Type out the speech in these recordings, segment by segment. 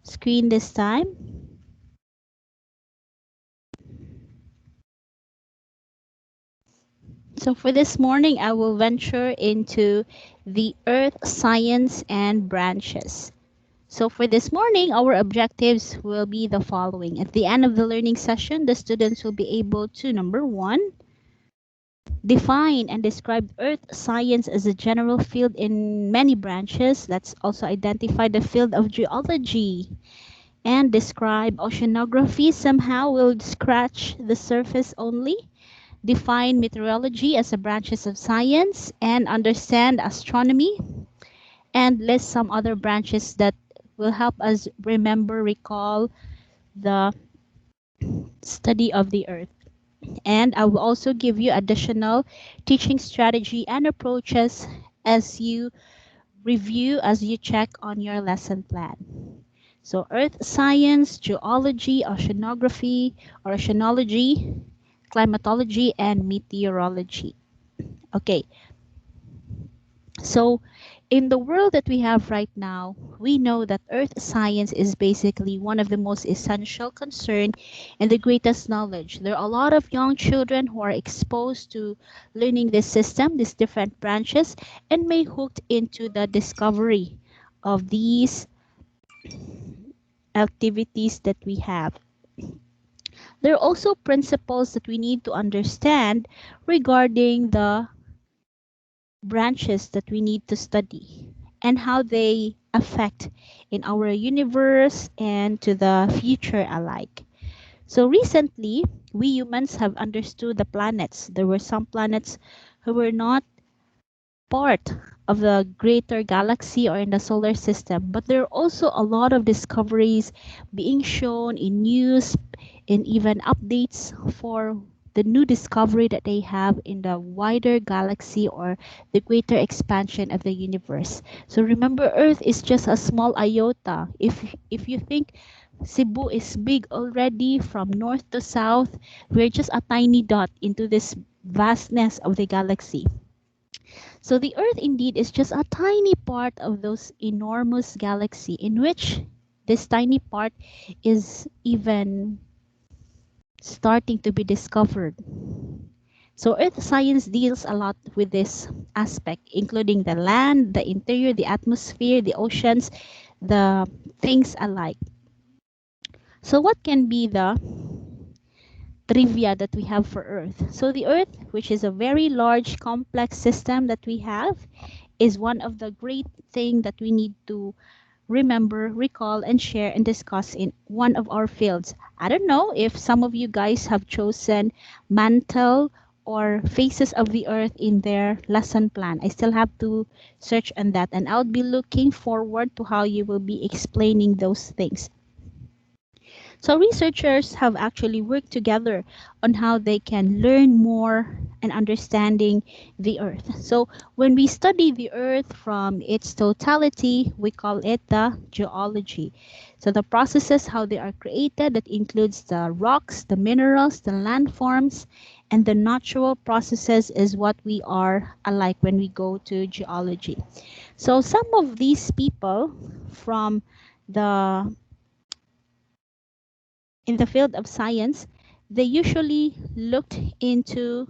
screen this time. So for this morning, I will venture into the earth science and branches. So for this morning, our objectives will be the following. At the end of the learning session, the students will be able to, number one, define and describe earth science as a general field in many branches. Let's also identify the field of geology and describe oceanography. Somehow we'll scratch the surface only. Define meteorology as a branches of science and understand astronomy, and list some other branches that will help us remember, recall the study of the earth. And I will also give you additional teaching strategy and approaches as you review, as you check on your lesson plan. So earth science, geology, oceanography, or oceanology, climatology, and meteorology. Okay, so in the world that we have right now, we know that earth science is basically one of the most essential concern and the greatest knowledge. There are a lot of young children who are exposed to learning this system, these different branches, and may hooked into the discovery of these activities that we have. There are also principles that we need to understand regarding the branches that we need to study and how they affect in our universe and to the future alike. So recently, we humans have understood the planets. There were some planets who were not part of the greater galaxy or in the solar system, but there are also a lot of discoveries being shown in news, in even updates for the new discovery that they have in the wider galaxy or the greater expansion of the universe. So remember, Earth is just a small iota. If you think Cebu is big already from north to south, we're just a tiny dot into this vastness of the galaxy. So the Earth indeed is just a tiny part of those enormous galaxy in which this tiny part is even starting to be discovered. So earth science deals a lot with this aspect, including the land, the interior, the atmosphere, the oceans, the things alike. So what can be the trivia that we have for Earth? So the Earth, which is a very large, complex system that we have, is one of the great thing that we need to remember, recall, and share and discuss in one of our fields. I don't know if some of you guys have chosen mantle or faces of the earth in their lesson plan. I still have to search on that, and I'll be looking forward to how you will be explaining those things. So researchers have actually worked together on how they can learn more and understanding the Earth. So when we study the Earth from its totality, we call it the geology. So the processes, how they are created, that includes the rocks, the minerals, the landforms, and the natural processes is what we are alike when we go to geology. So some of these people from the in the field of science, they usually looked into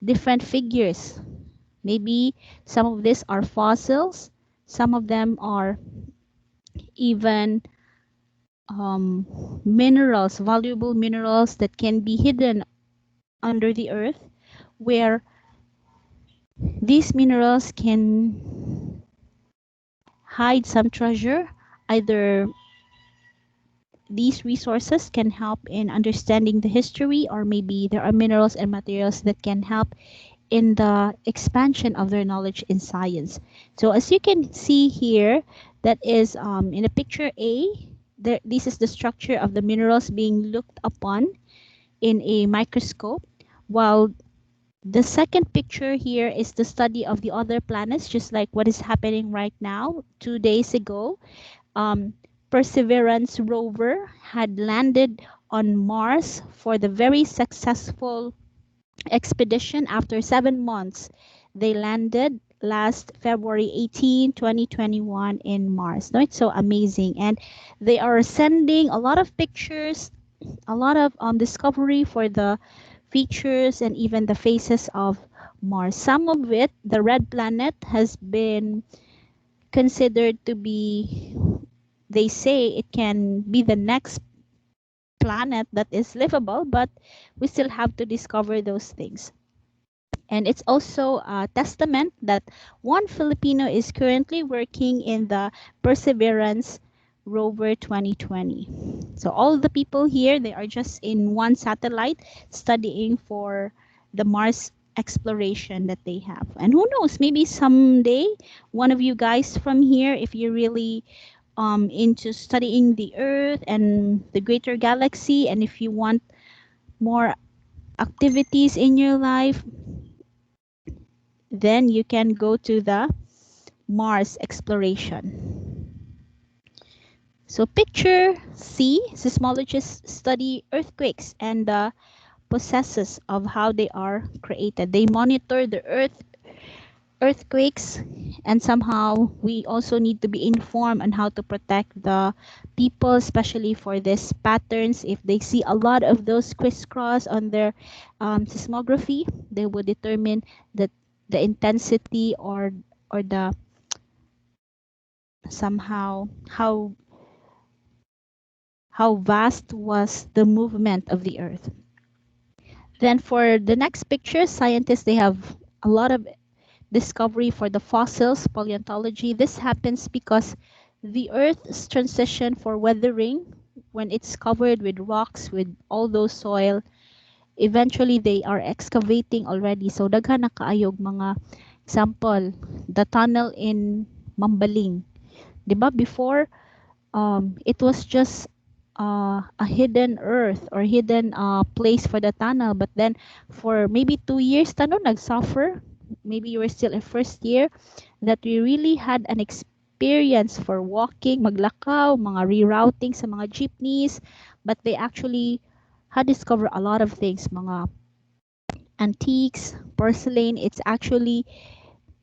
different figures. Maybe some of these are fossils, some of them are even minerals, valuable minerals that can be hidden under the earth, where these minerals can hide some treasure. Either these resources can help in understanding the history, or maybe there are minerals and materials that can help in the expansion of their knowledge in science. So as you can see here, that is in the picture A, this is the structure of the minerals being looked upon in a microscope, while the second picture here is the study of the other planets, just like what is happening right now. 2 days ago, Perseverance rover had landed on Mars for the very successful expedition. After 7 months, they landed last February 18, 2021 in Mars. No, it's so amazing. And they are sending a lot of pictures, a lot of discovery for the features and even the faces of Mars. Some of it, the red planet, has been considered to be, they say it can be the next planet that is livable, but we still have to discover those things. And it's also a testament that one Filipino is currently working in the Perseverance Rover 2020. So all the people here, they are just in one satellite studying for the Mars exploration that they have. And who knows, maybe someday one of you guys from here, if you're really into studying the Earth and the greater galaxy, and if you want more activities in your life, then you can go to the Mars exploration. So picture C, seismologists study earthquakes and the processes of how they are created. They monitor the earthquakes, and somehow we also need to be informed on how to protect the people, especially for these patterns. If they see a lot of those crisscross on their seismography, they will determine that the intensity or the somehow how vast was the movement of the earth. Then for the next picture, scientists, they have a lot of discovery for the fossils, paleontology. This happens because the earth's transition for weathering, when it's covered with rocks, with all those soil, eventually they are excavating already. So daghan na kaayog mga example, the tunnel in Mambaling. 'Di ba before it was just a hidden earth or hidden place for the tunnel, but then for maybe 2 years tano nagsuffer, maybe you were still in first year, that we really had an experience for walking, maglakaw, mga rerouting sa mga jeepneys, but they actually had discovered a lot of things, mga antiques, porcelain. It's actually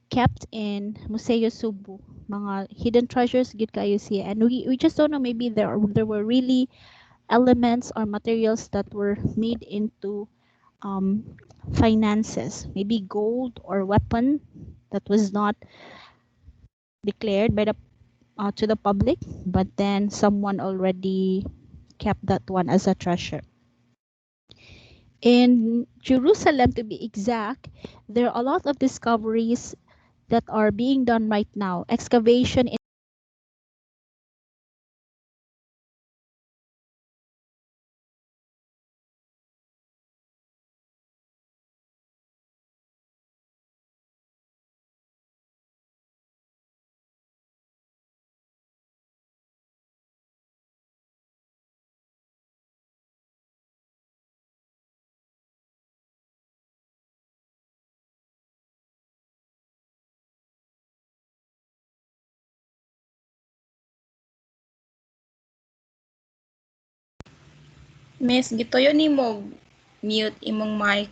kept in Museo Subu, mga hidden treasures gid kayo siya. And we just don't know, maybe there were really elements or materials that were made into finances, maybe gold or weapon that was not declared by the to the public, but then someone already kept that one as a treasure. In Jerusalem, to be exact, there are a lot of discoveries that are being done right now. Excavation in Miss, gituyo nimo mute imong mic.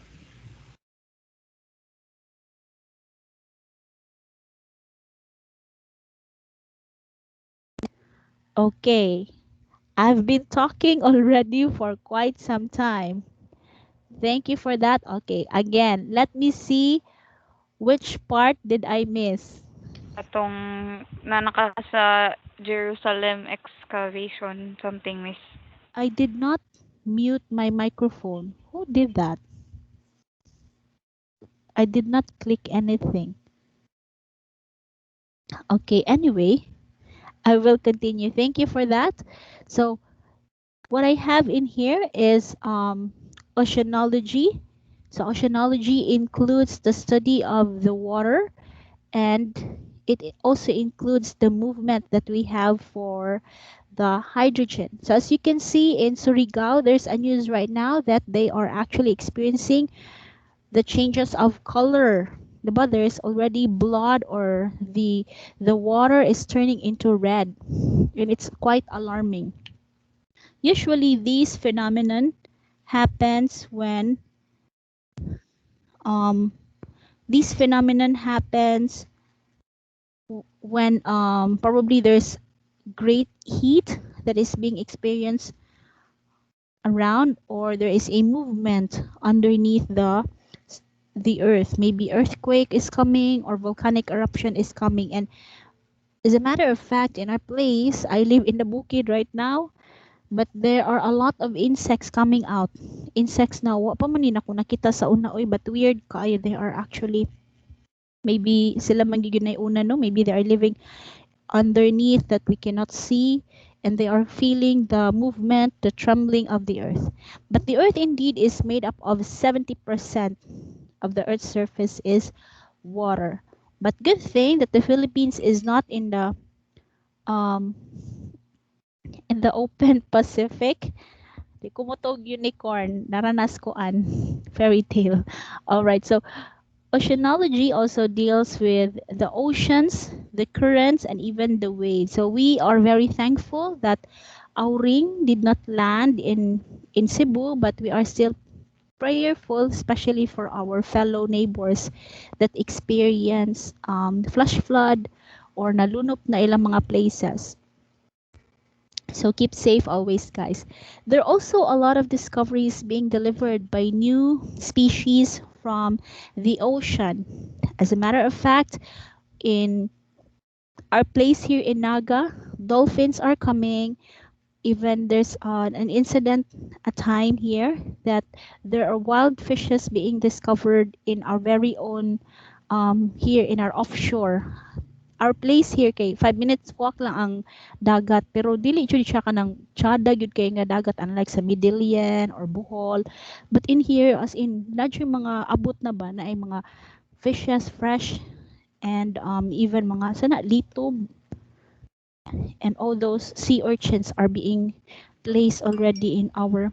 Okay, I've been talking already for quite some time. Thank you for that. Okay, again, let me see which part did I miss. Atong na naka sa Jerusalem excavation something, miss. I did not mute my microphone. Who did that? I did not click anything. Okay, anyway, I will continue. Thank you for that. So, what I have in here is oceanology. So, oceanology includes the study of the water, and it also includes the movement that we have for the hydrogen. So as you can see in Surigao, there's a news right now that they are actually experiencing the changes of color. Diba? There's already blood, or the water is turning into red, and it's quite alarming. Usually these phenomenon happens when um this phenomenon happens when probably there's great heat that is being experienced around, or there is a movement underneath the earth. Maybe earthquake is coming or volcanic eruption is coming. And as a matter of fact, in our place, I live in the bukid right now, but there are a lot of insects coming out. Insects na wa pa man ni ako nakita sa una oy, but weird kaayo, they are actually, maybe sila man gyud na una, no, maybe they are living underneath that we cannot see, and they are feeling the movement, the trembling of the earth. But the earth indeed is made up of 70% of the earth's surface is water. But good thing that the Philippines is not um in the open Pacific. Di kumutog unicorn, naranas ko an fairy tale. All right, so oceanology also deals with the oceans, the currents, and even the waves. So we are very thankful that our ring did not land in Cebu, but we are still prayerful, especially for our fellow neighbors that experience flash flood or nalunop na ilang mga places. So keep safe always, guys. There are also a lot of discoveries being delivered by new species from the ocean. As a matter of fact, in our place here in Naga, dolphins are coming. Even there's an incident, a time here that there are wild fishes being discovered in our very own here in our offshore. Our place here kay 5 minutes walk lang ang dagat, pero dili jud siya kanang tiada gyud kay nga dagat unlike sa Midillion or Bohol. But in here, as in nadyo mga abot na ba na ay mga fishes fresh, and even mga sana litob and all those sea urchins are being placed already in our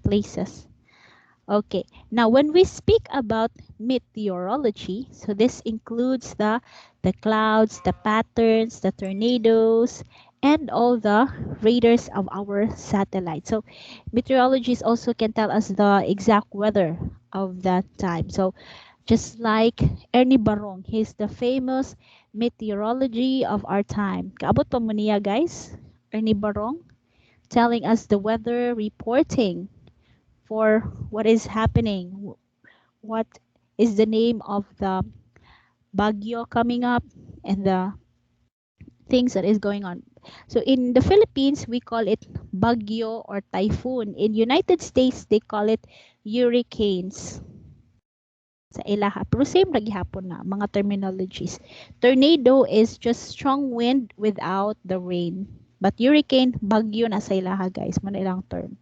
places. Okay, now when we speak about meteorology, so this includes the clouds, the patterns, the tornadoes, and all the radars of our satellite. So meteorologists also can tell us the exact weather of that time. So just like Ernie Barong, he's the famous meteorology of our time. Kaabot pa mo niya, guys? Ernie Barong telling us the weather reporting for what is happening. What is the name of the bagyo coming up and the things that is going on. So in the Philippines, we call it bagyo or typhoon. In United States, they call it hurricanes. Sa ilaha. Pero same lagi hapon na mga terminologies. Tornado is just strong wind without the rain. But hurricane, bagyo na sa ilaha, guys. Muna ilang term.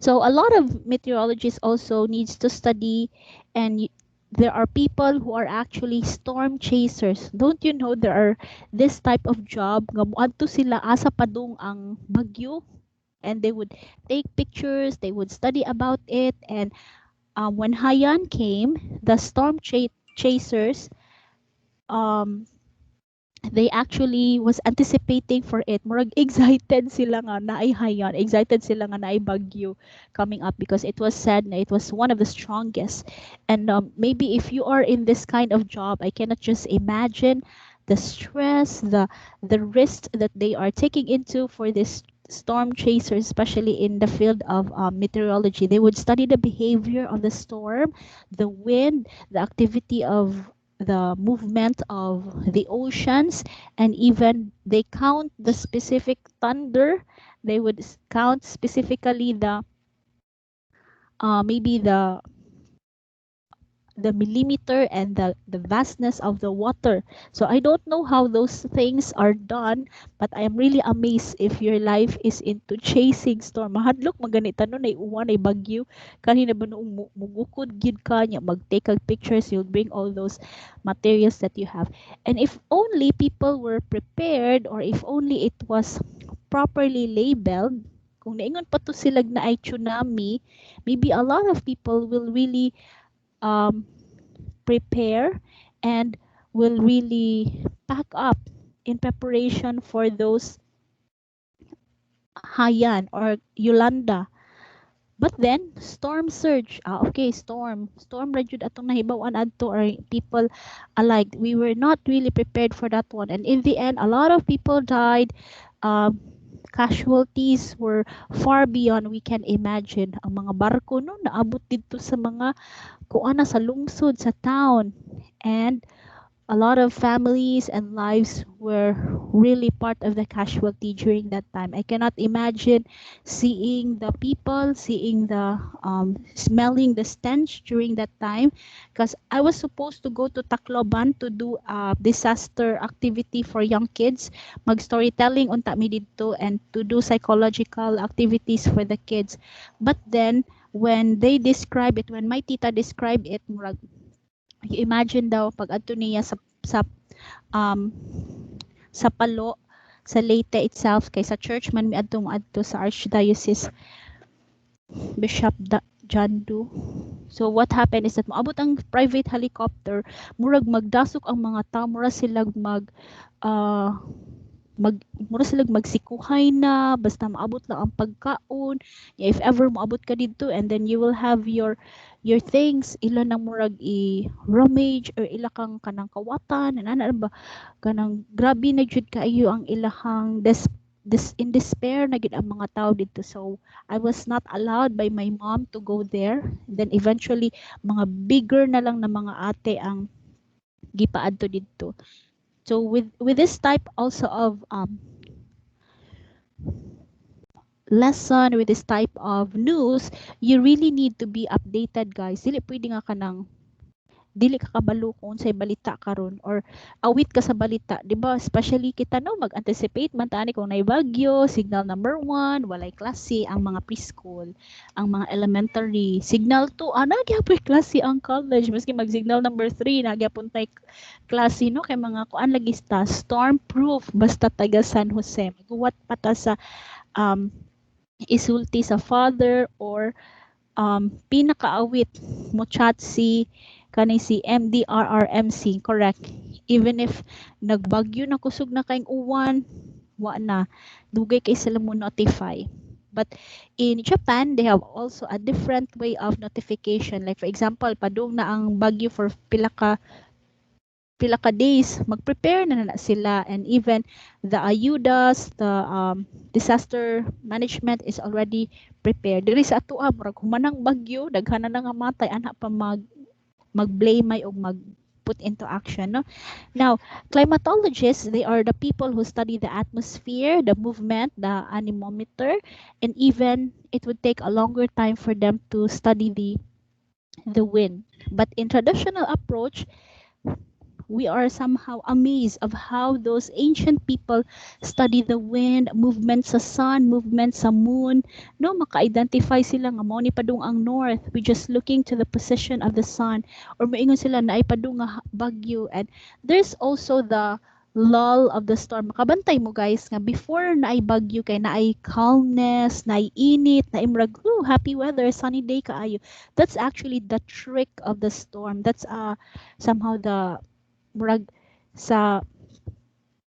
So a lot of meteorologists also needs to study, and there are people who are actually storm chasers. Don't you know there are this type of job nga moadto sila asa padung ang bagyo, and they would take pictures, they would study about it, and when Haiyan came, the storm chasers um they actually was anticipating for it. Murag excited sila nga na ay hayan, excited sila nga na ay bagyo coming up because it was said na it was one of the strongest. And maybe if you are in this kind of job, I cannot just imagine the stress, the risk that they are taking into for this storm chasers, especially in the field of meteorology. They would study the behavior of the storm, the wind, the activity of the movement of the oceans, and even they count the specific thunder. They would count specifically the maybe the millimeter and the vastness of the water. So I don't know how those things are done, but I am really amazed if your life is into chasing storm. Mahadlok maganita no na uwan ay bagyo. Kanina ba noong mugukod gid ka nya mag-take of pictures, you'll bring all those materials that you have. And if only people were prepared, or if only it was properly labeled, kung naingon pa to silag na ay tsunami, maybe a lot of people will really prepare and will really pack up in preparation for those Haiyan or Yolanda But then storm surge. Okay, storm ra jud atong nahibaw-an adto, or people alike. We were not really prepared for that one, and in the end, a lot of people died. Um, Casualties were far beyond we can imagine. Ang mga barko no naabot dito sa mga kuana sa lungsod sa town, and a lot of families and lives were really part of the casualty during that time. I cannot imagine seeing the people, seeing the smelling the stench during that time, because I was supposed to go to Tacloban to do a disaster activity for young kids, mag storytelling unta mi didto, and to do psychological activities for the kids. But then when they describe it, when my tita described it, murag you imagine daw pag adto niya um sa Palo, sa Leyte itself, kay sa church man mi adto sa Archdiocese Bishop John Doe. So what happened is that moabot ang private helicopter, murag magdasok ang mga tao, mura silag uh, mura sila magsikuhay na basta maabot lang ang pagkaon. If ever maabot ka dito, and then you will have your things, ila nang murag i-rummage or ila kang kanang kawatan, ana ba kanang grabe na jud kaayo ang ilahang in despair na gid ang mga tao dito. So I was not allowed by my mom to go there. And then eventually mga bigger na lang na mga ate ang gipaadto dito. So with this type also of lesson, with this type of news, you really need to be updated, guys. Dili pwede nga kanang dili ka kabalo kung unsay balita karon, or awit ka sa balita, di ba? Especially kita no mag-anticipate man taani kung nay bagyo, signal number 1, walay klase ang mga preschool, ang mga elementary. Signal 2, nagyapon klase ang college, maski mag signal number 3 nagyapon tay klase no, kay mga kuan lagi sta storm proof basta taga San Jose. Maguwat pa ta sa um, isulti sa father, or pinakaawit mo chat si MDRRMC, correct? Even if nagbagyo na kusog na kaing uwan, wa na dugay kay sila mo notify. But in Japan, they have also a different way of notification. Like for example, padung na ang bagyo for pila ka days, mag-prepare na sila, and even the ayudas, the disaster management is already prepared. Diri sa ato murag humanang bagyo, daghan na nga matay, ana pa mag-blame o put into action, no? Now, climatologists, they are the people who study the atmosphere, the movement, the anemometer, and even it would take a longer time for them to study the wind. But in traditional approach, we are somehow amazed of how those ancient people study the wind, movement sa sun, movement sa moon. No, maka-identify sila nga mao ni padung ang north with just looking to the position of the sun, or moingon sila na ay padung nga bagyo. And there's also the lull of the storm. Makabantay mo guys nga before na ay bagyo kay na ay calmness, na ay init, na imrag happy weather, sunny day kaayo. That's actually the trick of the storm. That's somehow the murag sa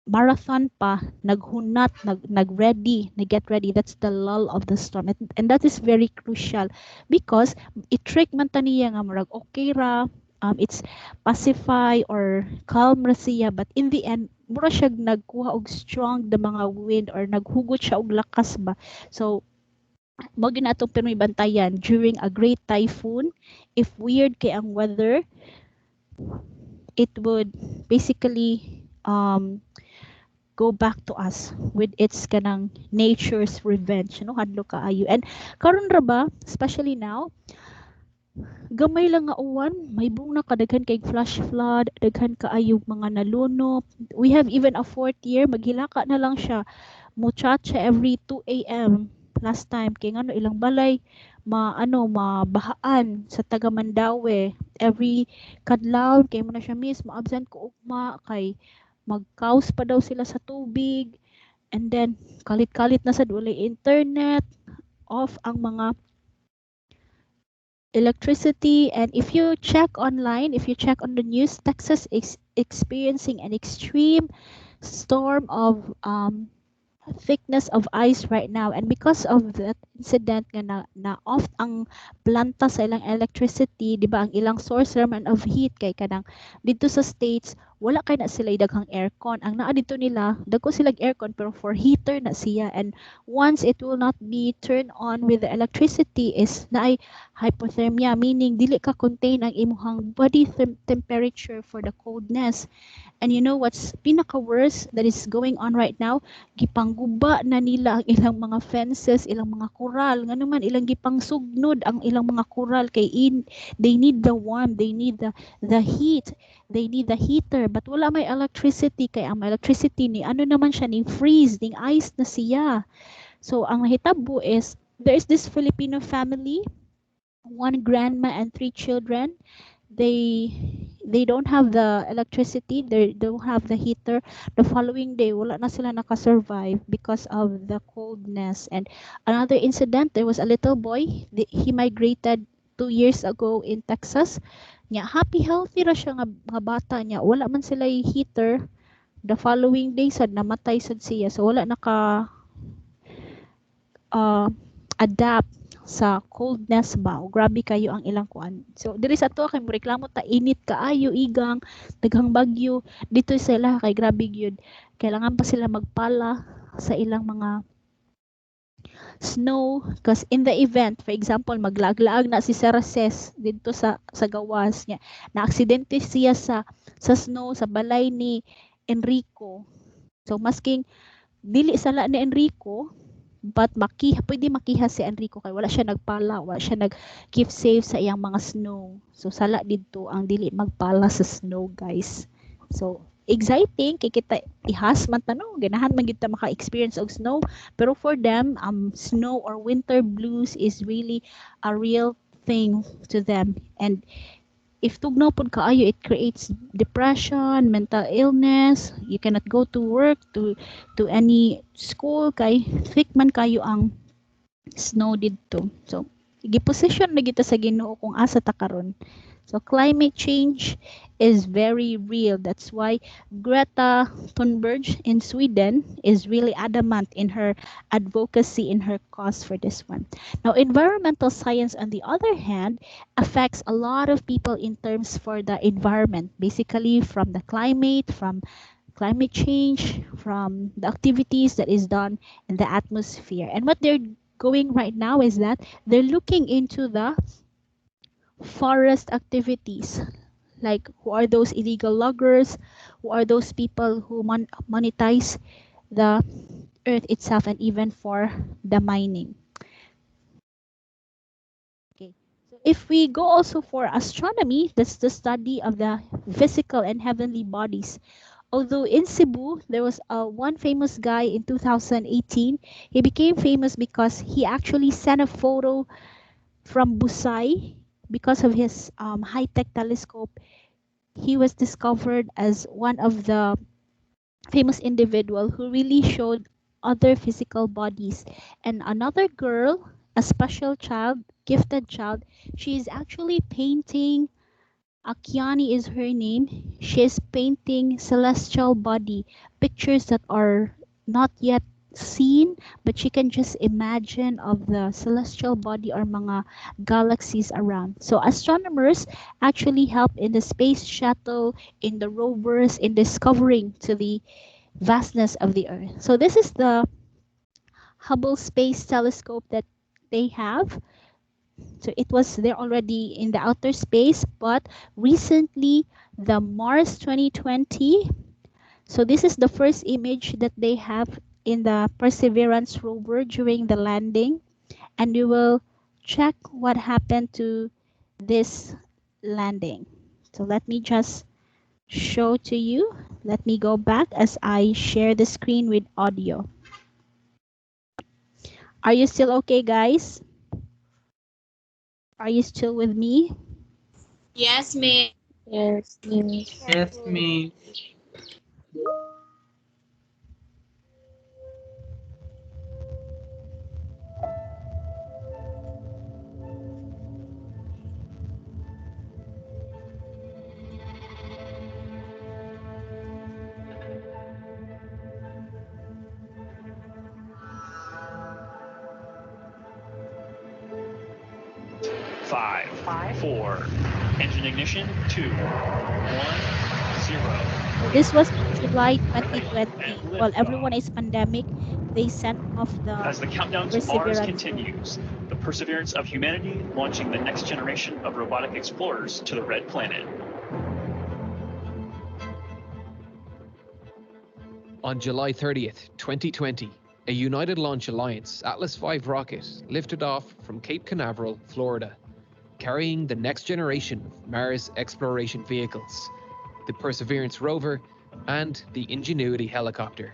marathon pa naghunat, nag-ready, nag-get ready. That's the lull of the storm, and that is very crucial because it trick man ta niya nga murag okay ra, it's pacify or calm ra siya, but in the end mura siya nagkuha og strong the mga wind, or naghugot siya og lakas ba. So mo gyud na atong pirmi bantayan during a great typhoon. If weird kay ang weather, it would basically go back to us with its kanang nature's revenge, no, hadlo kaayo. And karon ra ba, especially now, gamay lang nga uwan, may buna kadaghan kay flash flood, daghan kaayo mga nalunop. We have even a fourth year, maghilaka na lang siya, muchacha every 2 a.m. last time kay ngano ilang balay mabahaan sa taga Mandawi every kadlaw kay mo na siya miss ma-absent ko ugma kay mag-caus pa daw sila sa tubig, and then kalit-kalit na sad walay internet, off ang mga electricity. And if you check online, if you check on the news, Texas is experiencing an extreme storm of thickness of ice right now, and because of that incident nga na off ang planta sa ilang electricity, di ba ang ilang source naman of heat kay kanang dito sa states wala kay na sila daghang aircon, ang naa dito nila dagko silang aircon pero for heater na siya, and once it will not be turned on with the electricity is naay hypothermia, meaning dili ka contain ang imong body temperature for the coldness. And you know what's pinaka-worst that is going on right now? Gipangguba na nila ang ilang mga fences, ilang mga koral. Nga naman, ilang gipangsugnod ang ilang mga koral they need the warmth, they need the heat, they need the heater. But wala may electricity, kay ang electricity ni ano naman siya, ni freeze, ning ice na siya. So, ang nahitabo is, there is this Filipino family, one grandma and 3 children. They don't have the electricity, they don't have the heater. The following day wala na sila nakasurvive because of the coldness. And another incident, there was a little boy, he migrated 2 years ago in Texas nya, happy healthy ra siya nga bata niya, wala man sila heater. The following day sad namatay sad siya, so wala naka uh, adapt sa coldness ba, o grabe kayo ang ilang kuan. So diri sa to kay reklamo ta init kaayo igang daghang bagyo dito sila kay grabe gyud, kailangan pa sila magpala sa ilang mga snow because in the event, for example, maglaag-laag na si Saraces dito sa gawas niya, na aksidente siya sa snow sa balay ni Enrico. So masking dili sala ni Enrico, but pwede makiha si Enrico kay wala siya nagpala, wala siya nag keep safe sa iyang mga snow. So sala didto ang dili magpala sa snow, guys. So exciting kay kita ihas man tanong ganahan man gid ta maka-experience og snow, pero for them snow or winter blues is really a real thing to them. And if tugnaw pod kaayo, it creates depression, mental illness, you cannot go to work, to any school kay thick man kayo ang snow didto. So giposition na kita sa Ginoo kung asa ta karon. So climate change is very real. That's why Greta Thunberg in Sweden is really adamant in her advocacy, in her cause for this one. Now, environmental science, on the other hand, affects a lot of people in terms for the environment, basically from the climate, from climate change, from the activities that is done in the atmosphere. And what they're going right now is that they're looking into the forest activities, like who are those illegal loggers, who are those people who monetize the earth itself, and even for the mining. Okay, so if we go also for astronomy, that's the study of the physical and heavenly bodies. Although in Cebu, there was one famous guy in 2018, he became famous because he actually sent a photo from Busai. Because of his high-tech telescope, he was discovered as one of the famous individual who really showed other physical bodies. And another girl, a special child, gifted child, she is actually painting, Akiani is her name. She is painting celestial body, pictures that are not yet seen, but she can just imagine of the celestial body or mga galaxies around. So astronomers actually help in the space shuttle, in the rovers, in discovering to the vastness of the earth. So this is the Hubble Space Telescope that they have. So it was there already in the outer space, but recently the Mars 2020. So this is the first image that they have in the Perseverance rover during the landing, and we will check what happened to this landing. So let me just show to you. Let me go back as I share the screen with audio. Are you still okay, guys? Are you still with me? Yes, Miss. Yes, Miss. Yes, me. 5, 4, engine ignition, 2, 1, 0. This was in July 2020. While everyone is pandemic, they sent off the As the countdown to Mars Perseverance rover. continues, the perseverance of humanity launching the next generation of robotic explorers to the red planet. On July 30th, 2020, a United Launch Alliance Atlas V rocket lifted off from Cape Canaveral, Florida, carrying the next generation of Mars exploration vehicles, the Perseverance rover and the Ingenuity helicopter.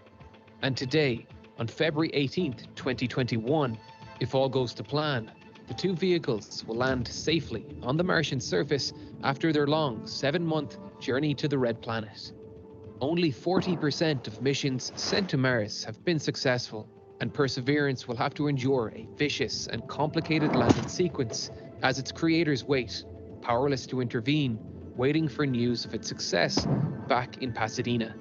And today, on February 18th, 2021, if all goes to plan, the two vehicles will land safely on the Martian surface after their long 7-month journey to the red planet. Only 40% of missions sent to Mars have been successful, and Perseverance will have to endure a vicious and complicated landing sequence as its creators wait, powerless to intervene, waiting for news of its success back in Pasadena.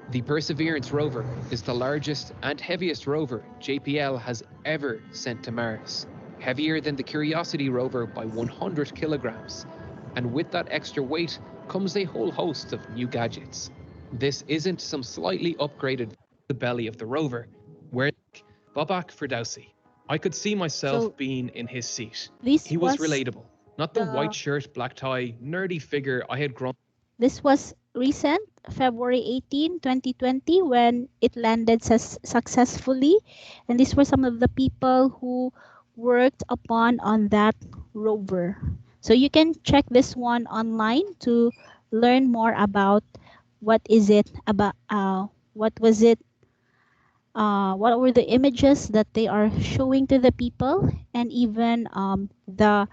The Perseverance rover is the largest and heaviest rover JPL has ever sent to Mars, heavier than the Curiosity rover by 100 kilograms. And with that extra weight comes a whole host of new gadgets. This isn't some slightly upgraded the belly of the rover, where Babak Firdausi. I could see myself So, being in his seat. This He was was relatable, not the the white shirt, black tie, nerdy figure I had grown. This was recent, February 18, 2020, when it landed successfully. And these were some of the people who worked upon on that rover. So you can check this one online to learn more about what is it about, what was it, what were the images that they are showing to the people, and even the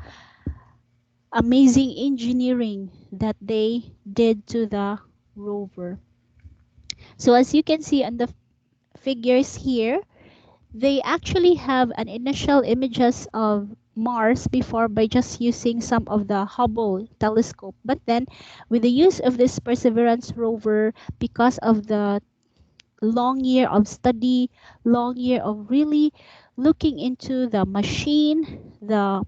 amazing engineering that they did to the rover. So as you can see on the figures here, they actually have an initial images of Mars before by just using some of the Hubble telescope. But then with the use of this Perseverance rover, because of the long year of study, long year of really looking into the machine, the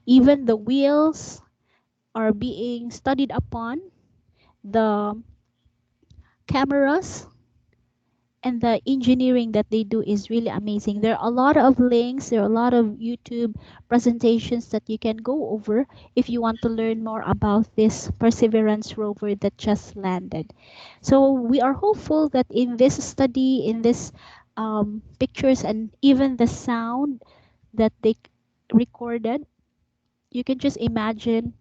even the wheels are being studied upon, the cameras and the engineering that they do is really amazing. There are a lot of links, there are a lot of YouTube presentations that you can go over if you want to learn more about this Perseverance rover that just landed. So we are hopeful that in this study, in this pictures and even the sound that they recorded, you can just imagine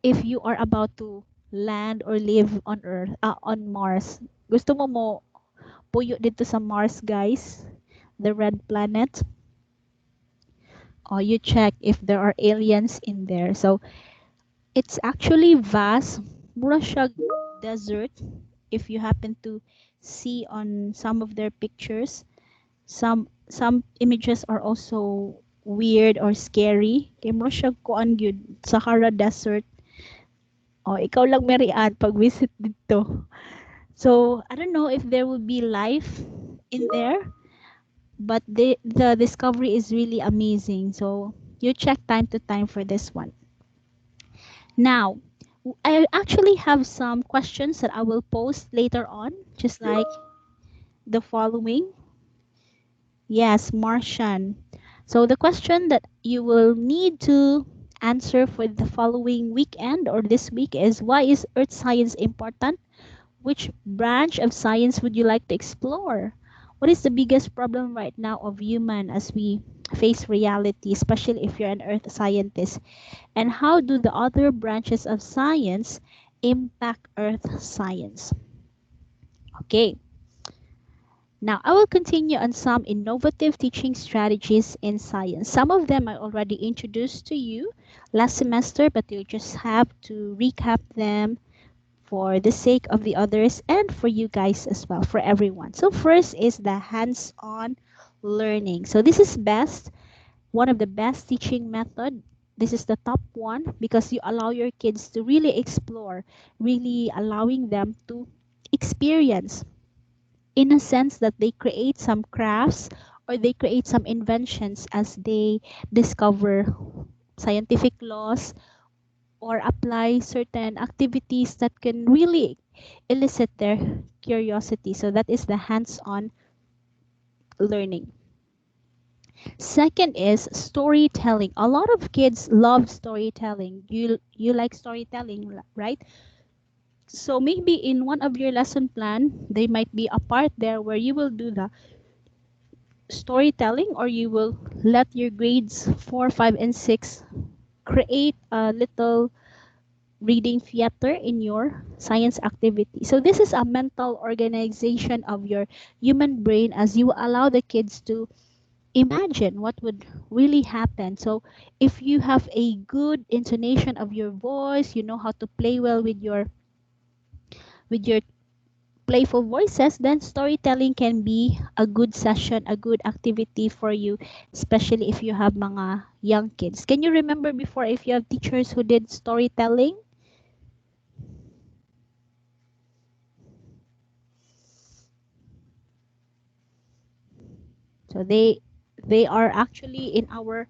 if you are about to land or live on Earth, on Mars. Gusto mo puyo dito sa Mars, guys? The red planet? Or you check if there are aliens in there. So, it's actually vast. Mura siya desert. If you happen to see on some of their pictures, some images are also weird or scary. Kay mura siya kuan gyud Sahara Desert. Oh, ikaw lang Marian pag visit dito. So I don't know if there will be life in there, but the discovery is really amazing. So you check time to time for this one. Now, I actually have some questions that I will post later on, just like the following. Yes, Martian. So the question that you will need to answer for the following weekend or this week is, why is earth science important? Which branch of science would you like to explore? What is the biggest problem right now of human as we face reality, especially if you're an earth scientist? And how do the other branches of science impact earth science? Okay. Now, I will continue on some innovative teaching strategies in science. Some of them I already introduced to you last semester, but you just have to recap them for the sake of the others and for you guys as well, for everyone. So first is the hands-on learning. So this is one of the best teaching method. This is the top one because you allow your kids to really explore, really allowing them to experience, in a sense that they create some crafts or they create some inventions as they discover scientific laws or apply certain activities that can really elicit their curiosity. So that is the hands-on learning. Second is storytelling. A lot of kids love storytelling. You like storytelling, right? So maybe in one of your lesson plan, they might be a part there where you will do the storytelling, or you will let your grades 4, 5, and 6 create a little reading theater in your science activity. So this is a mental organization of your human brain as you allow the kids to imagine what would really happen. So if you have a good intonation of your voice, you know how to play well with your playful voices, then storytelling can be a good session, a good activity for you, especially if you have mga young kids. Can you remember before if you have teachers who did storytelling? So they are actually in our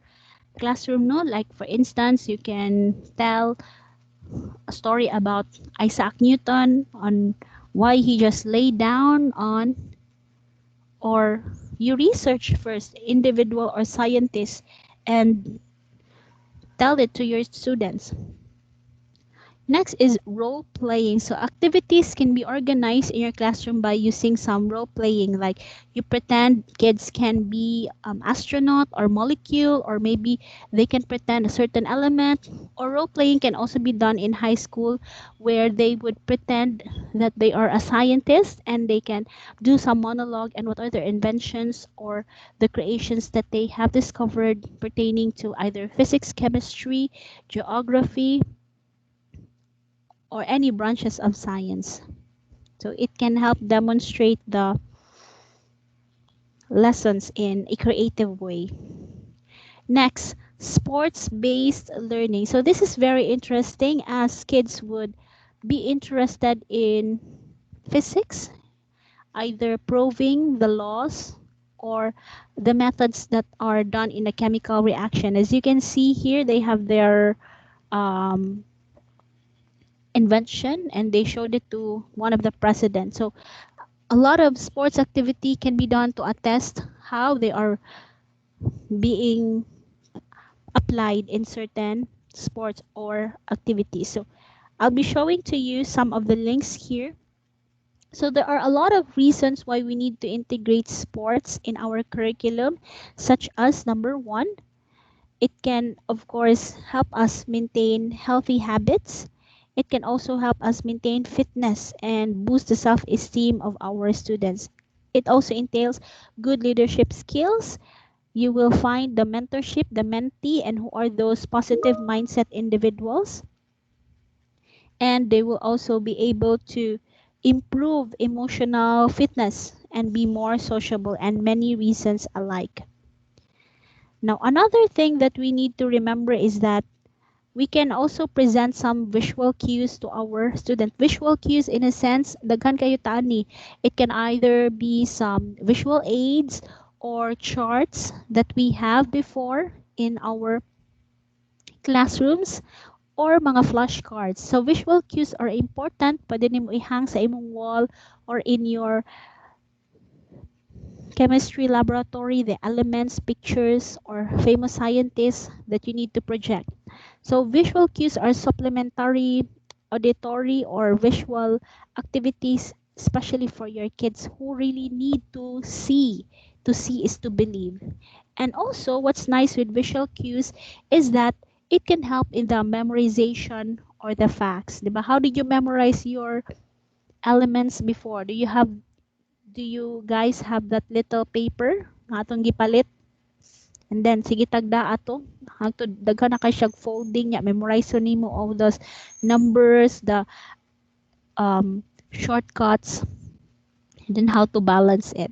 classroom, no? Like for instance, you can tell a story about Isaac Newton on why he just lay down on, or you research first, individual or scientist, and tell it to your students. Next is role playing. So activities can be organized in your classroom by using some role playing, like you pretend kids can be astronaut or molecule, or maybe they can pretend a certain element. Or role playing can also be done in high school where they would pretend that they are a scientist and they can do some monologue and what are their inventions or the creations that they have discovered pertaining to either physics, chemistry, geography, or any branches of science. So it can help demonstrate the lessons in a creative way. Next, sports-based learning. So this is very interesting as kids would be interested in physics, either proving the laws or the methods that are done in a chemical reaction. As you can see here, they have their um, invention and they showed it to one of the presidents. So a lot of sports activity can be done to attest how they are being applied in certain sports or activities. So I'll be showing to you some of the links here. So there are a lot of reasons why we need to integrate sports in our curriculum, such as number one, it can of course help us maintain healthy habits. It can also help us maintain fitness and boost the self-esteem of our students. It also entails good leadership skills. You will find the mentorship, the mentee, and who are those positive mindset individuals. And they will also be able to improve emotional fitness and be more sociable, and many reasons alike. Now, another thing that we need to remember is that we can also present some visual cues to our student. Visual cues in a sense, daghan kayo tani. It can either be some visual aids or charts that we have before in our classrooms or mga flashcards. So visual cues are important. Pwede nimo ihang sa imong wall or in your chemistry laboratory, the elements, pictures, or famous scientists that you need to project. So visual cues are supplementary auditory or visual activities, especially for your kids who really need to see. To see is to believe. And also, what's nice with visual cues is that it can help in the memorization or the facts. Diba? How did you memorize your elements before? Do you guys have that little paper nga atong gipalit? And then sige tagda ato hangtod daghan na kay siyang folding nya, memorize nimo all those numbers, the shortcuts, and then how to balance it.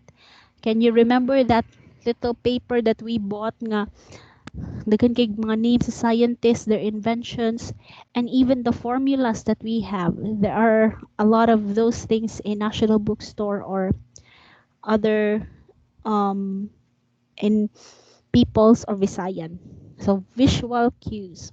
Can you remember that little paper that we bought nga daghan kay mga names sa scientists, their inventions, and even the formulas that we have? There are a lot of those things in National Bookstore or other in People's or Visayan. So visual cues.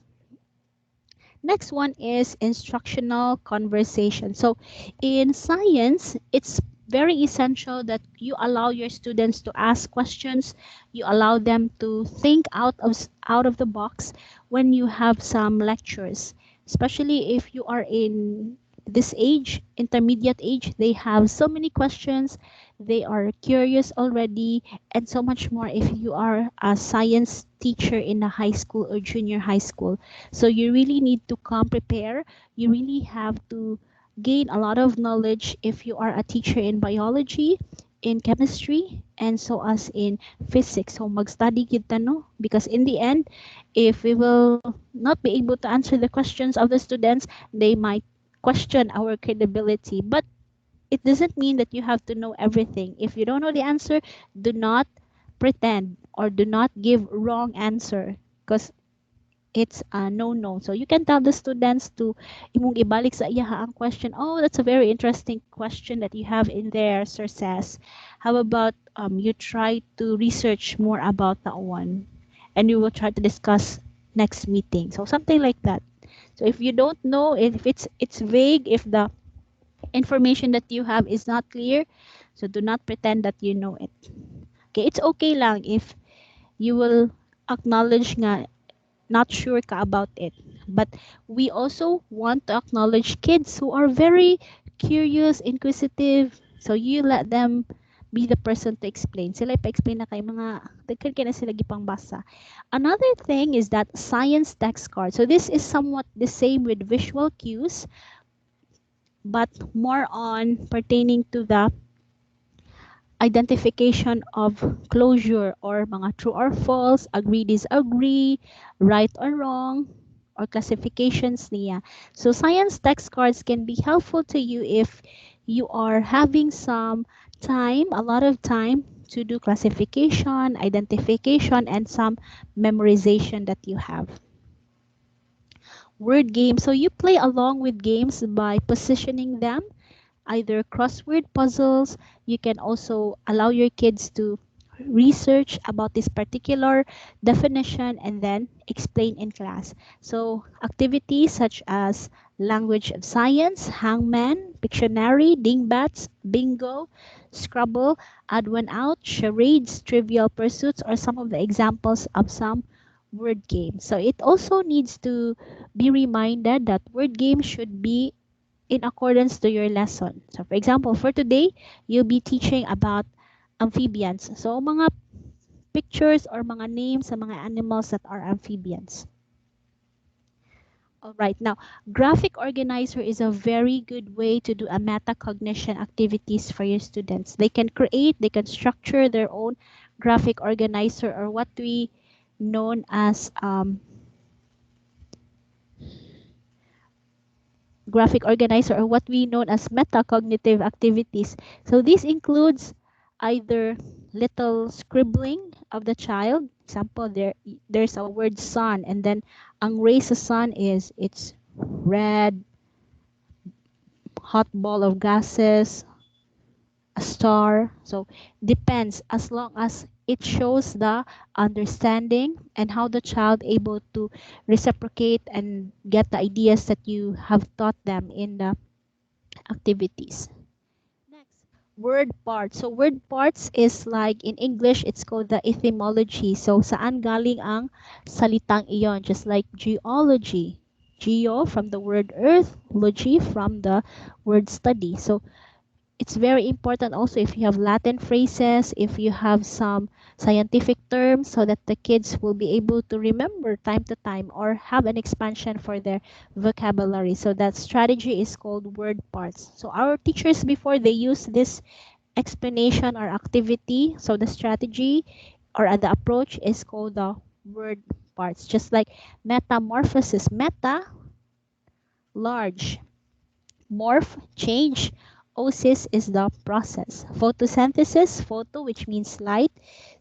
Next one is instructional conversation. So in science, it's very essential that you allow your students to ask questions. You allow them to think out of the box when you have some lectures. Especially if you are in this age, intermediate age, they have so many questions. They are curious already, and so much more if you are a science teacher in a high school or junior high school. So you really need to come prepare. You really have to gain a lot of knowledge if you are a teacher in biology, in chemistry, and so as in physics. So mag-study kita, no? Because in the end, if we will not be able to answer the questions of the students, they might question our credibility. But it doesn't mean that you have to know everything. If you don't know the answer, do not pretend or do not give wrong answer, because it's a no-no. So you can tell the students to imong ibalik sa iya ang question. Oh, that's a very interesting question that you have in there, Sir Says. How about you try to research more about that one, and you will try to discuss next meeting. So something like that. So if you don't know, if it's vague, if the information that you have is not clear, so do not pretend that you know it. Okay, it's okay lang if you will acknowledge nga not sure ka about it. But we also want to acknowledge kids who are very curious, inquisitive. So you let them be the person to explain. Sila ipa-explain na kay mga daghan kay na sila gipang basa. Another thing is that science text card. So this is somewhat the same with visual cues, but more on pertaining to the identification of closure or mga true or false, agree, disagree, right or wrong, or classifications niya. So science text cards can be helpful to you if you are having some time, a lot of time to do classification, identification, and some memorization that you have. Word games. So you play along with games by positioning them, either crossword puzzles. You can also allow your kids to research about this particular definition and then explain in class. So activities such as language of science, hangman, Pictionary, dingbats, bingo, Scrabble, add one out, charades, trivial pursuits are some of the examples of some word games. So it also needs to be reminded that word games should be in accordance to your lesson. So for example, for today, you'll be teaching about amphibians. So mga pictures or mga names sa mga animals that are amphibians. All right, now graphic organizer is a very good way to do a metacognition activities for your students. They can create, they can structure their own graphic organizer, or what we known as graphic organizer, or what we know as metacognitive activities. So this includes either little scribbling of the child. Example, there's a word sun, and then ang ray sa sun is it's red, hot ball of gases, a star. So depends, as long as it shows the understanding and how the child able to reciprocate and get the ideas that you have taught them in the activities. Next, word parts. So word parts is like in English, it's called the etymology. So saan galing ang salitang iyon? Just like geology. Geo from the word earth, logy from the word study. So it's very important also if you have Latin phrases, if you have some scientific terms, so that the kids will be able to remember time to time or have an expansion for their vocabulary. So that strategy is called word parts. So our teachers before, they use this explanation or activity. So the strategy or the approach is called the word parts. Just like metamorphosis, meta, large, morph, change. Osis is the process. Photosynthesis, photo, which means light.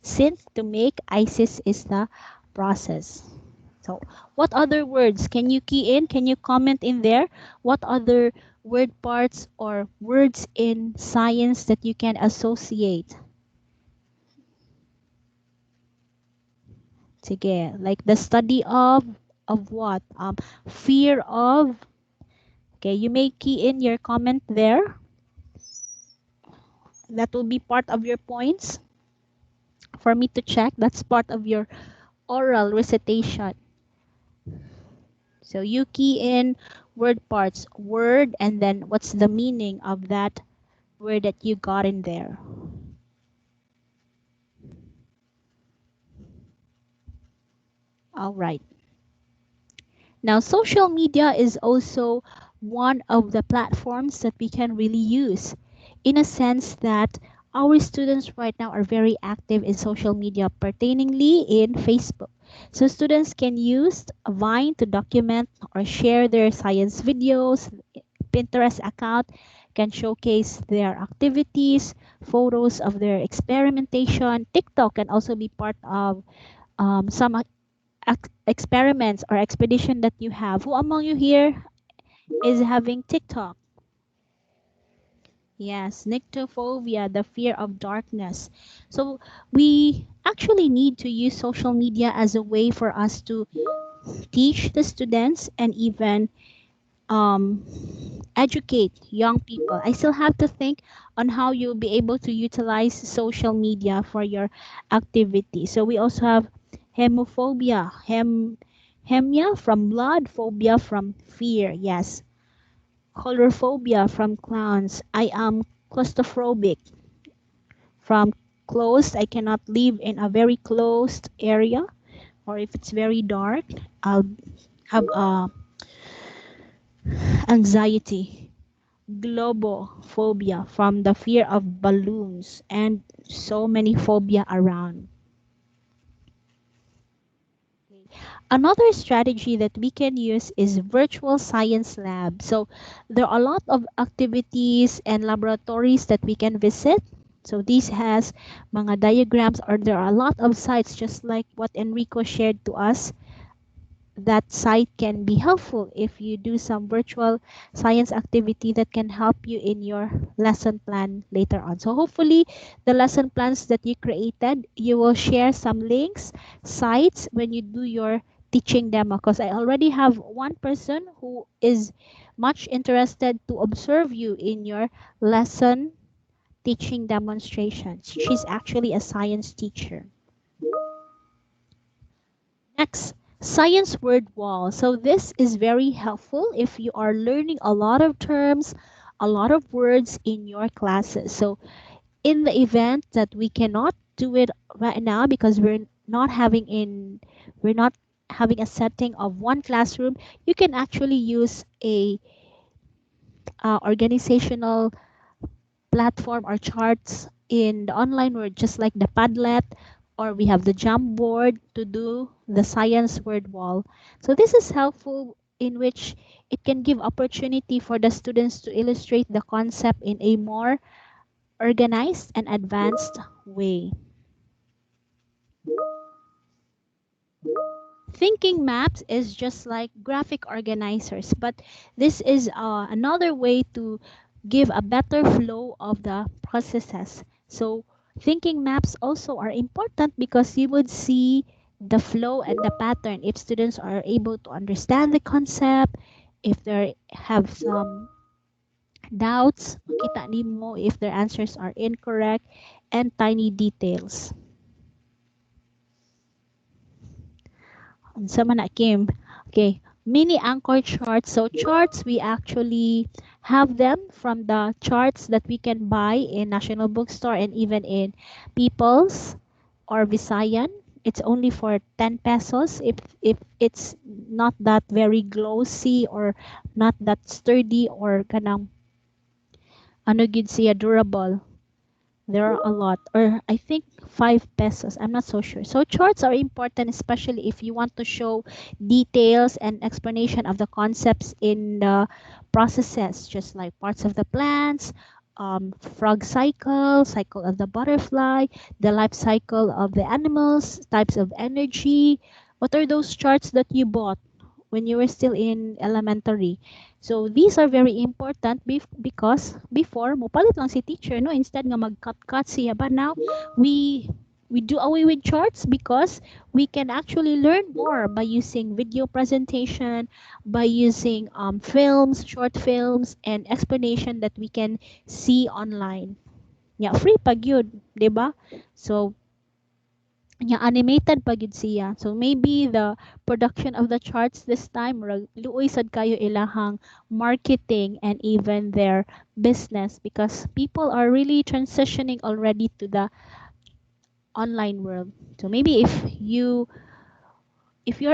Synth, to make. Isis is the process. So what other words can you key in? Can you comment in there? What other word parts or words in science that you can associate? Sige, like the study of what? Fear of. Okay, you may key in your comment there. That will be part of your points for me to check. That's part of your oral recitation. So you key in word parts, word, and then what's the meaning of that word that you got in there. All right. Now, social media is also one of the platforms that we can really use in a sense that our students right now are very active in social media, pertainingly in Facebook. So students can use Vine to document or share their science videos. Pinterest account can showcase their activities, photos of their experimentation. TikTok can also be part of some experiments or expedition that you have. Who among you here is having TikTok? Yes, nyctophobia, the fear of darkness. So we actually need to use social media as a way for us to teach the students and even um, educate young people. I still have to think on how you'll be able to utilize social media for your activity. So we also have hemophobia, hemia from blood, phobia from fear. Yes, colorophobia from clowns. I am claustrophobic from closed. I cannot live in a very closed area, or if it's very dark, I'll have anxiety. Globophobia from the fear of balloons and so many phobia around. Another strategy that we can use is virtual science lab. So there are a lot of activities and laboratories that we can visit. So this has mga diagrams, or there are a lot of sites just like what Enrico shared to us. That site can be helpful if you do some virtual science activity that can help you in your lesson plan later on. So hopefully the lesson plans that you created, you will share some links, sites when you do your teaching demo, because I already have one person who is much interested to observe you in your lesson teaching demonstrations. She's actually a science teacher. Next, science word wall. So this is very helpful if you are learning a lot of terms, a lot of words in your classes. So in the event that we cannot do it right now because we're not having a setting of one classroom, you can actually use a organizational platform or charts in the online world, just like the Padlet, or we have the Jamboard to do the science word wall. So this is helpful in which it can give opportunity for the students to illustrate the concept in a more organized and advanced way. Thinking maps is just like graphic organizers, but this is another way to give a better flow of the processes. So thinking maps also are important because you would see the flow and the pattern if students are able to understand the concept, if they have some doubts, makita nimo if their answers are incorrect, and tiny details. Unsa man na, Kim? Okay, mini anchor charts. So charts, we actually have them from the charts that we can buy in National Bookstore and even in People's or Visayan. It's only for 10 pesos if it's not that very glossy or not that sturdy or kanang ano gid siya durable. There are a lot, or I think 5 pesos. I'm not so sure. So charts are important, especially if you want to show details and explanation of the concepts in the processes, just like parts of the plants, frog cycle, cycle of the butterfly, the life cycle of the animals, types of energy. What are those charts that you bought when you were still in elementary? So these are very important because before mopalit lang si teacher no, instead nga mag-cut siya, but now we We do away with charts because we can actually learn more by using video presentation, by using films, short films, and explanation that we can see online. Yeah, free pag yun, 'di ba? So, yeah, animated pag yun siya. So maybe the production of the charts this time luoy sad kayo ilahang marketing and even their business, because people are really transitioning already to the online world. So maybe if you're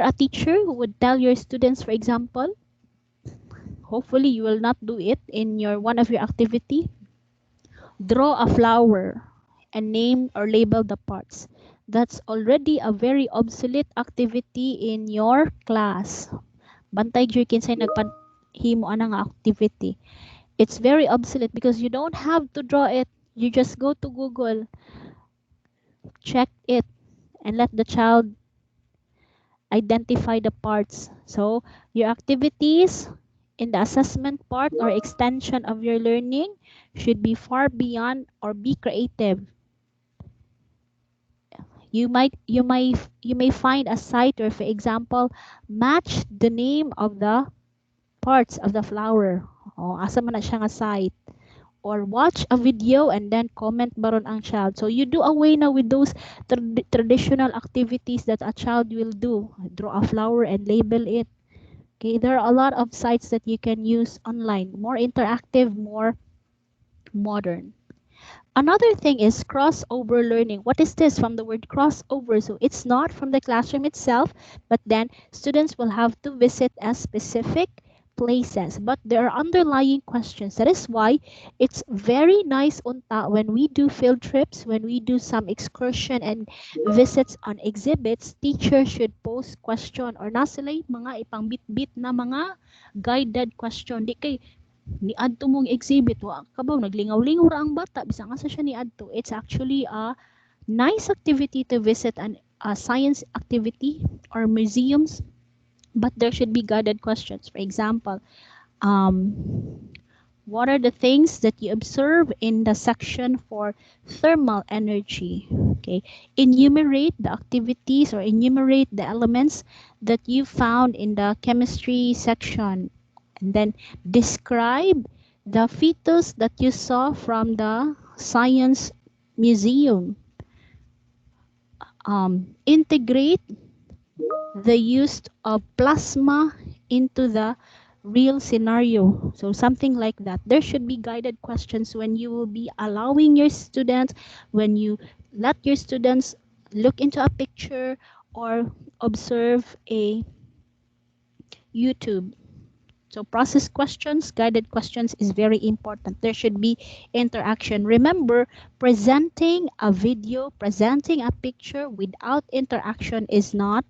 a teacher who would tell your students, for example, hopefully you will not do it in your one of your activity, draw a flower and name or label the parts. That's already a very obsolete activity in your class. Bantay jud kinsay nagpanhimo ana nga activity. It's very obsolete because you don't have to draw it. You just go to Google, check it, and let the child identify the parts. So your activities in the assessment part or extension of your learning should be far beyond or be creative. You may find a site or, for example, match the name of the parts of the flower. O asa man na siya nga site. Or watch a video and then comment baron ang child. So you do away now with those traditional activities that a child will do. Draw a flower and label it. Okay, there are a lot of sites that you can use online. More interactive, more modern. Another thing is crossover learning. What is this? From the word crossover. So it's not from the classroom itself, but then students will have to visit a specific places. But there are underlying questions. That is why it's very nice unta when we do field trips, when we do some excursion and visits on exhibits, teachers should pose question or nasilay mga ipangbit-bit na mga guided question. Di kay niadto mong exhibit wa kabaw naglingaw-lingaw ra ang bata bisan asa siya niadto. It's actually a nice activity to visit a science activity or museums, but there should be guided questions. For example, um, what are the things that you observe in the section for thermal energy? Okay, enumerate the activities or enumerate the elements that you found in the chemistry section, and then describe the fetus that you saw from the science museum. Integrate the use of plasma into the real scenario. So something like that. There should be guided questions when you will be allowing your students, when you let your students look into a picture or observe a YouTube. So process questions, guided questions is very important. There should be interaction. Remember, presenting a video, presenting a picture without interaction is not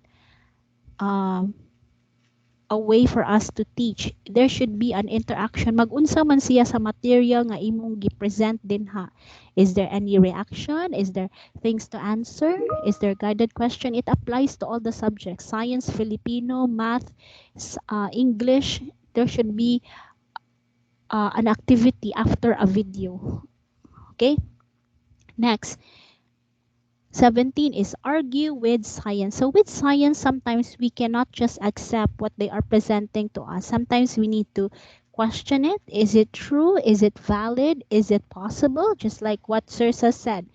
a way for us to teach. There should be an interaction. Mag-unsa man siya sa material nga imong gi-present din ha. Is there any reaction? Is there things to answer? Is there guided question? It applies to all the subjects. Science, Filipino, math, English. There should be an activity after a video. Okay? Next. 17 is argue with science. So with science, sometimes we cannot just accept what they are presenting to us. Sometimes we need to question it. Is it true? Is it valid? Is it possible? Just like what Sirsa said.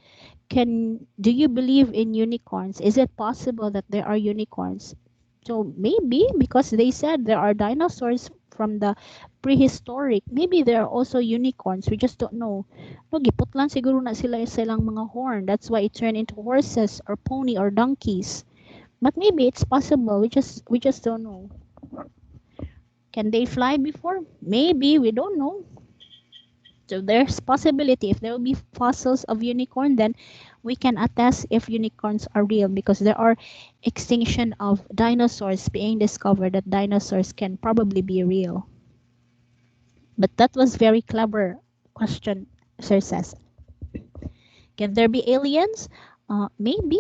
Do you believe in unicorns? Is it possible that there are unicorns? So maybe because they said there are dinosaurs from the prehistoric, maybe there are also unicorns. We just don't know. No, giputlan siguro na sila silang mga horn. That's why it turned into horses or pony or donkeys. But maybe it's possible. We just don't know. Can they fly before? Maybe, we don't know. So there's possibility. If there will be fossils of unicorn, then we can attest if unicorns are real, because there are extinction of dinosaurs being discovered that dinosaurs can probably be real. But that was very clever question, Sir says. Can there be aliens? Maybe.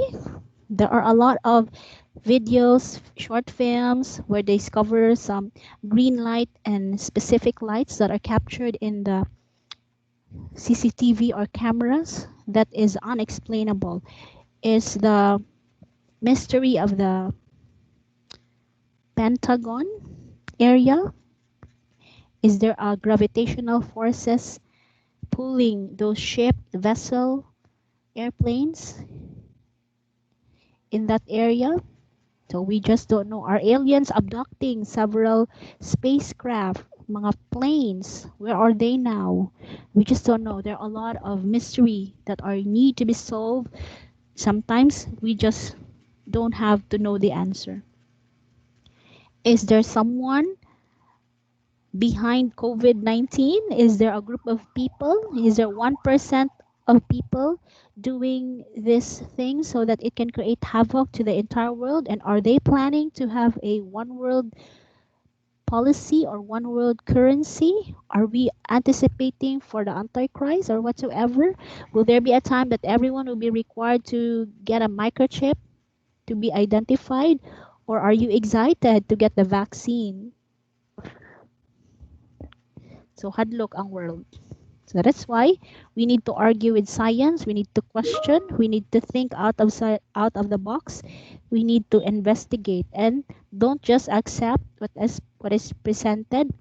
There are a lot of videos, short films where they discover some green light and specific lights that are captured in the CCTV or cameras that is unexplainable. is the mystery of the Pentagon area. Is there a gravitational forces pulling those ship, vessel, airplanes in that area? So we just don't know. Are aliens abducting several spacecraft, mga planes? Where are they now? We just don't know. There are a lot of mystery that are need to be solved. Sometimes we just don't have to know the answer. Is there someone behind COVID-19? Is there a group of people? Is there 1% of people doing this thing so that it can create havoc to the entire world? And are they planning to have a one world policy or one world currency? Are we anticipating for the Antichrist or whatsoever? Will there be a time that everyone will be required to get a microchip to be identified? Or are you excited to get the vaccine? So hadlok ang world. So that's why we need to argue with science. We need to question. We need to think out of the box. We need to investigate and don't just accept what is presented.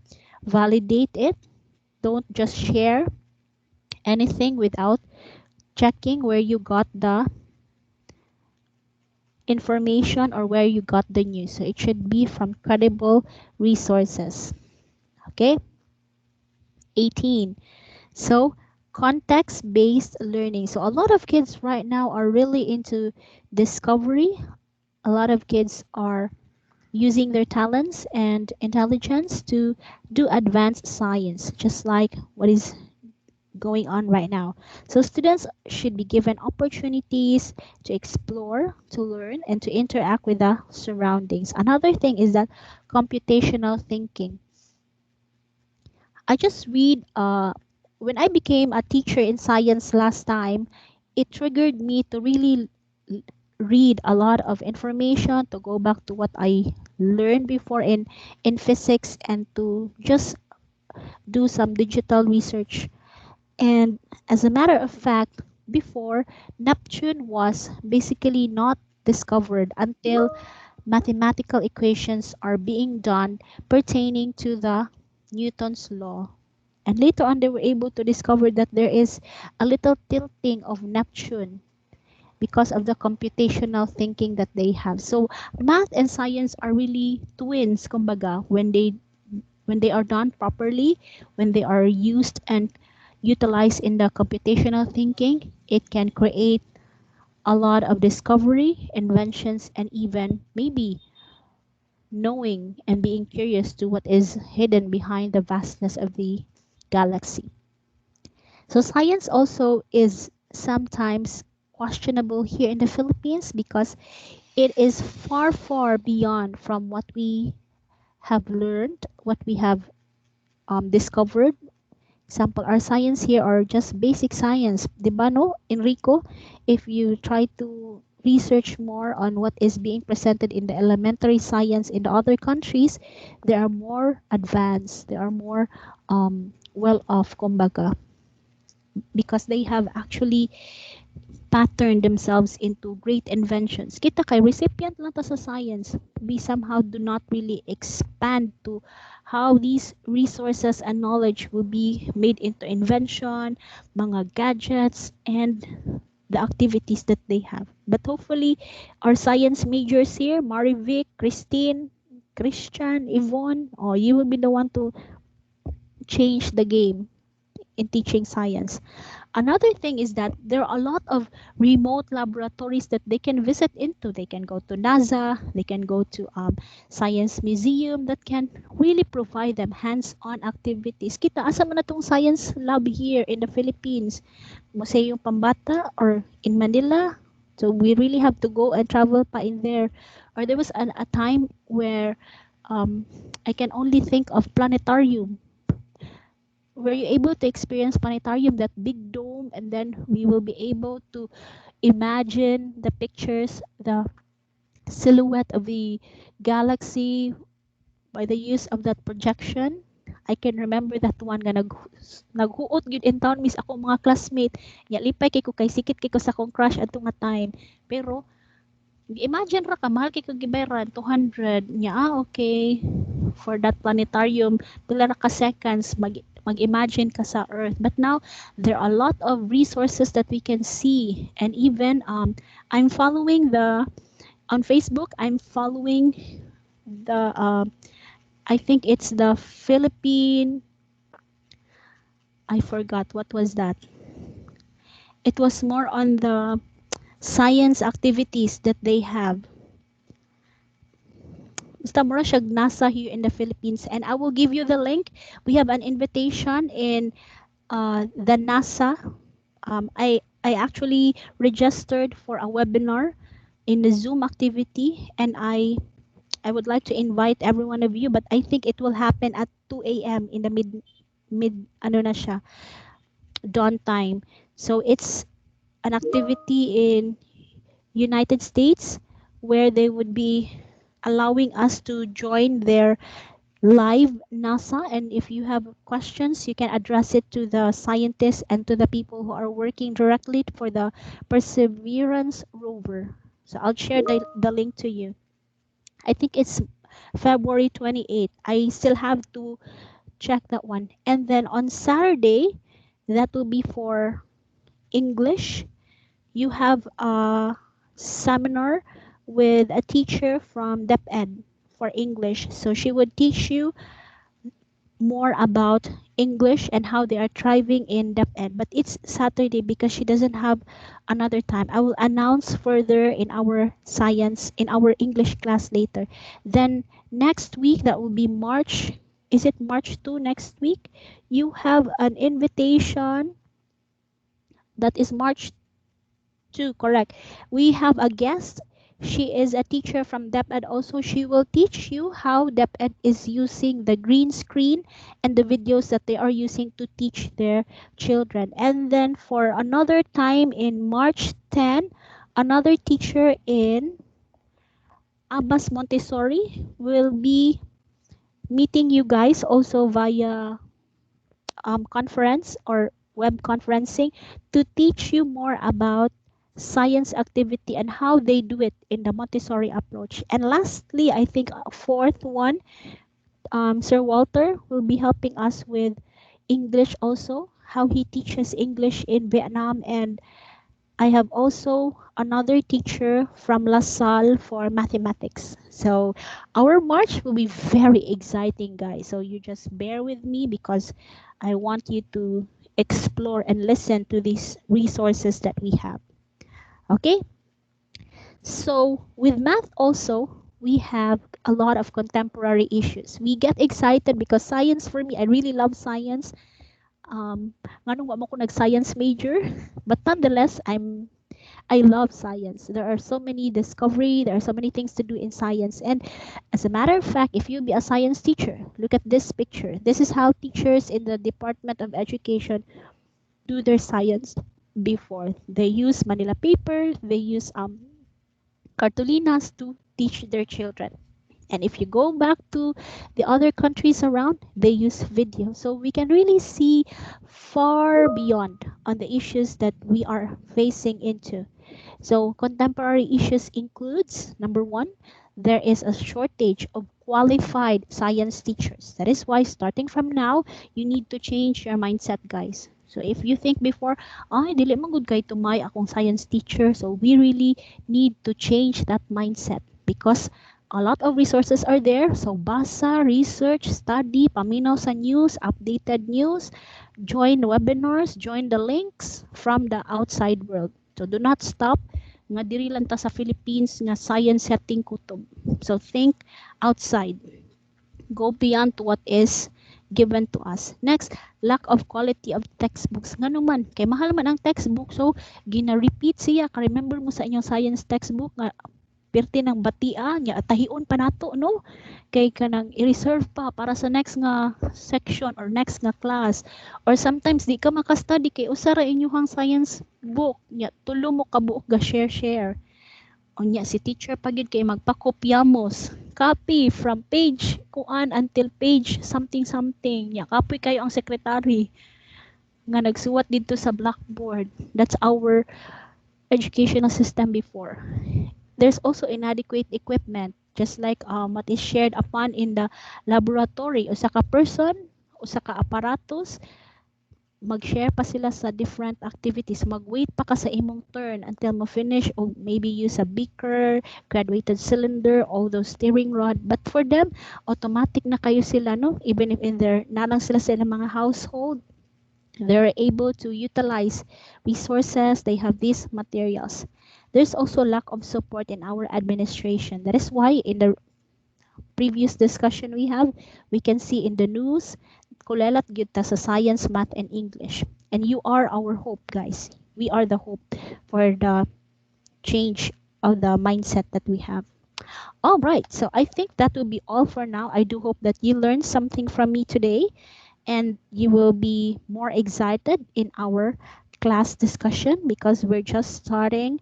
Validate it. Don't just share anything without checking where you got the information or where you got the news. So it should be from credible resources. Okay? 18. So context-based learning. So a lot of kids right now are really into discovery. A lot of kids are using their talents and intelligence to do advanced science, just like what is going on right now. So students should be given opportunities to explore, to learn, and to interact with the surroundings. Another thing is that computational thinking. I just read when I became a teacher in science last time, it triggered me to really read a lot of information, to go back to what I learned before in physics, and to just do some digital research. And as a matter of fact, before, Neptune was basically not discovered until mathematical equations are being done pertaining to the Newton's law. And later on, they were able to discover that there is a little tilting of Neptune because of the computational thinking that they have. So math and science are really twins, kumbaga, when they are done properly, when they are used and utilized in the computational thinking, it can create a lot of discovery, inventions, and even maybe knowing and being curious to what is hidden behind the vastness of the galaxy. So science also is sometimes questionable here in the Philippines because it is far, far beyond from what we have learned, what we have discovered. Example, our science here are just basic science. Diba no, Enrico? If you try to research more on what is being presented in the elementary science in the other countries, they are more advanced. They are more well off, kumbaga, because they have actually patterned themselves into great inventions. Kita kay recipient lang ta sa science. We somehow do not really expand to how these resources and knowledge will be made into invention, mga gadgets, and the activities that they have. But hopefully, our science majors here, Marivic, Christine, Christian, Yvonne, you will be the one to change the game in teaching science. Another thing is that there are a lot of remote laboratories that they can visit into. They can go to NASA, they can go to science museum that can really provide them hands-on activities. Kita, asa man na tong science lab here in the Philippines? Museo Pambata or in Manila? So we really have to go and travel pa in there. Or there was a time where I can only think of planetarium. Were you able to experience planetarium, that big dome, and then we will be able to imagine the pictures, the silhouette of the galaxy by the use of that projection? I can remember that one nga naghuot gyud in town miss ako mga classmate. Nya lipay kay ko kay sikit kay ko sa akong crush adto nga time. Pero imagine ra ka mahal kay ko gibayaran 200 nya okay for that planetarium pila ra ka seconds mag-imagine ka sa Earth. But now there are a lot of resources that we can see, and even I'm following on Facebook. I'm following the I think it's the Philippine. I forgot what was that. It was more on the science activities that they have. Basta mura siya NASA here in the Philippines, and I will give you the link. We have an invitation in the NASA. I actually registered for a webinar in the Zoom activity, and I would like to invite every one of you, but I think it will happen at 2 a.m. in the mid ano na siya, dawn time. So it's an activity in United States where they would be allowing us to join their live NASA, and if you have questions you can address it to the scientists and to the people who are working directly for the Perseverance rover. So I'll share the link to you. I think it's February 28th. I still have to check that one. And then on Saturday, that will be for English. You have a seminar with a teacher from DepEd for English. So she would teach you more about English and how they are thriving in DepEd. But it's Saturday because she doesn't have another time. I will announce further in our science, in our English class later. Then next week, that will be March. Is it March 2 next week? You have an invitation. That is March 2, correct. We have a guest. She is a teacher from DepEd also. She will teach you how DepEd is using the green screen and the videos that they are using to teach their children. And then for another time in March 10, another teacher in Abbas Montessori will be meeting you guys also via conference or web conferencing to teach you more about science activity and how they do it in the Montessori approach. And lastly, I think a fourth one, Sir Walter will be helping us with English also, how he teaches English in Vietnam. And I have also another teacher from La Salle for mathematics. So our March will be very exciting, guys. So you just bear with me because I want you to explore and listen to these resources that we have. Okay? So with math also, we have a lot of contemporary issues. We get excited because science, for me, I really love science. Nganong wa mo ko nag-science major, but nonetheless, I love science. There are so many discovery, there are so many things to do in science. And as a matter of fact, if you be a science teacher, look at this picture. This is how teachers in the Department of Education do their science before. They use Manila paper, they use cartulinas to teach their children. And if you go back to the other countries around, they use video. So we can really see far beyond on the issues that we are facing into. So contemporary issues includes, number one, there is a shortage of qualified science teachers. That is why starting from now, you need to change your mindset, guys. So if you think before, ay, dili man gud kay tumay akong science teacher. So we really need to change that mindset because a lot of resources are there. So basa, research, study, paminaw sa news, updated news, join webinars, join the links from the outside world. So do not stop nga diri lang ta sa Philippines nga science setting kutob. So think outside. Go beyond what is given to us. Next, lack of quality of textbooks. Nga naman, kay mahal man ang textbook, so gina-repeat siya. Ka-remember mo sa inyong science textbook nga pirti ng batia nya tahion pa nato, no, kay kanang i-reserve pa para sa next nga section or next nga class, or sometimes di ka maka-study kay usa ra inyong science book nya tulo mo ka buok ga share Unya si teacher pagid kay magpakopyamos. Copy from page kuan until page something something. Ya copy kayo ang secretary nga nagsuwat dito sa blackboard. That's our educational system before. There's also inadequate equipment, just like what is shared upon in the laboratory. Usa ka person, usa ka aparatos, mag-share pa sila sa different activities. Mag-wait pa ka sa imong turn until mo finish or maybe use a beaker, graduated cylinder, all those steering rod. But for them, automatic na kayo sila, no? Even if in their, nalang sila sa ilang mga household, they're able to utilize resources, they have these materials. There's also lack of support in our administration. That is why in the previous discussion we can see in the news, kulelat gyud ta sa science, math, and English. And you are our hope, guys. We are the hope for the change of the mindset that we have. All right, so I think that will be all for now. I do hope that you learned something from me today and you will be more excited in our class discussion because we're just starting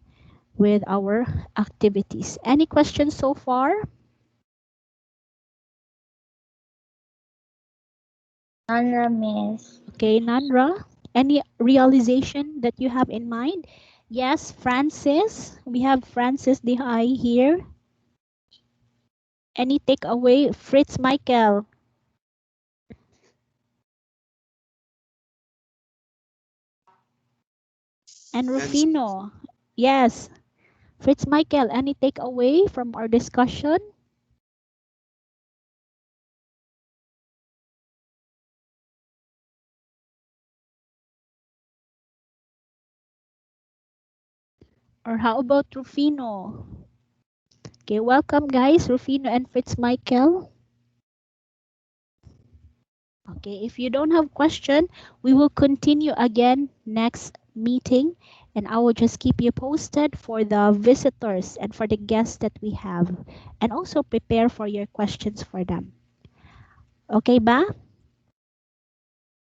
with our activities. Any questions so far? None, Miss. Okay, Nandra, any realization that you have in mind? Yes, Francis. We have Francis Dihay here. Any takeaway? Fritz Michael. And Rufino. Yes. Fritz Michael, any takeaway from our discussion? Or how about Rufino? Okay, welcome guys, Rufino and Fritz Michael. Okay, if you don't have question, we will continue again next meeting and I will just keep you posted for the visitors and for the guests that we have and also prepare for your questions for them. Okay ba?